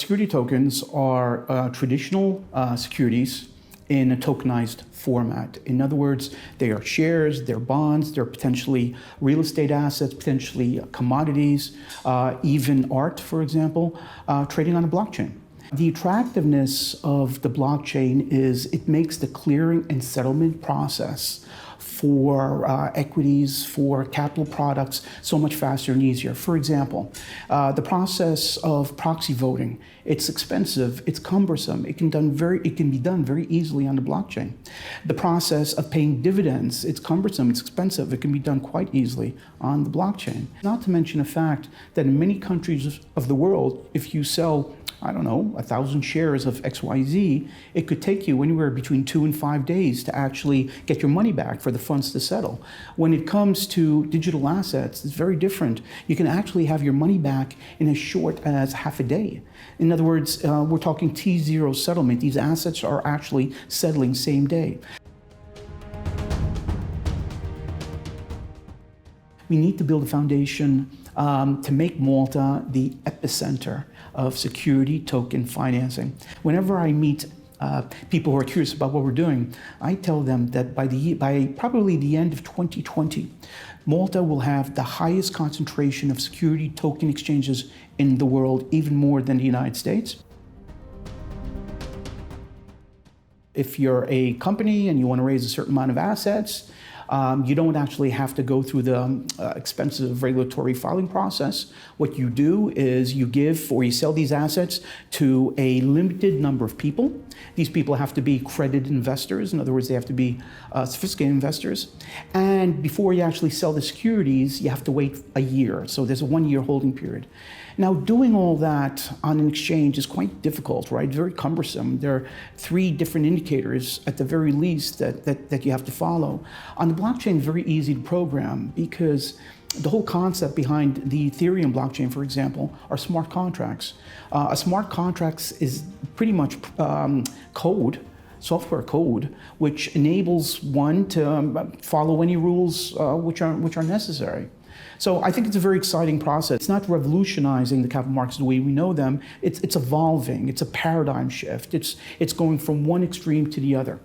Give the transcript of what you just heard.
Security tokens are traditional securities in a tokenized format. In other words, they are shares, they're bonds, they're potentially real estate assets, potentially commodities, even art, for example, trading on a blockchain. The attractiveness of the blockchain is it makes the clearing and settlement process for equities, for capital products, so much faster and easier. For example, the process of proxy voting, it's expensive, it's cumbersome, it can be done very easily on the blockchain. The process of paying dividends, it's cumbersome, it's expensive, it can be done quite easily on the blockchain. Not to mention the fact that in many countries of the world, if you sell 1,000 shares of XYZ, it could take you anywhere between 2 and 5 days to actually get your money back for the funds to settle. When it comes to digital assets, it's very different. You can actually have your money back in as short as half a day. In other words, we're talking T0 settlement. These assets are actually settling same day. We need to build a foundation to make Malta the epicenter of security token financing. Whenever I meet people who are curious about what we're doing, I tell them that by probably the end of 2020, Malta will have the highest concentration of security token exchanges in the world, even more than the United States. If you're a company and you want to raise a certain amount of assets, you don't actually have to go through the expensive regulatory filing process. What you do is you give or you sell these assets to a limited number of people. These people have to be accredited investors. In other words, they have to be sophisticated investors. And before you actually sell the securities, you have to wait a year. So there's a 1-year holding period. Now, doing all that on an exchange is quite difficult, right? Very cumbersome. There are 3 different indicators at the very least that you have to follow. On the blockchain, it's very easy to program because the whole concept behind the Ethereum blockchain, for example, are smart contracts. A smart contract is pretty much software code, which enables one to follow any rules which are necessary. So I think it's a very exciting process. It's not revolutionizing the capital markets the way we know them. It's evolving. It's a paradigm shift. It's going from one extreme to the other.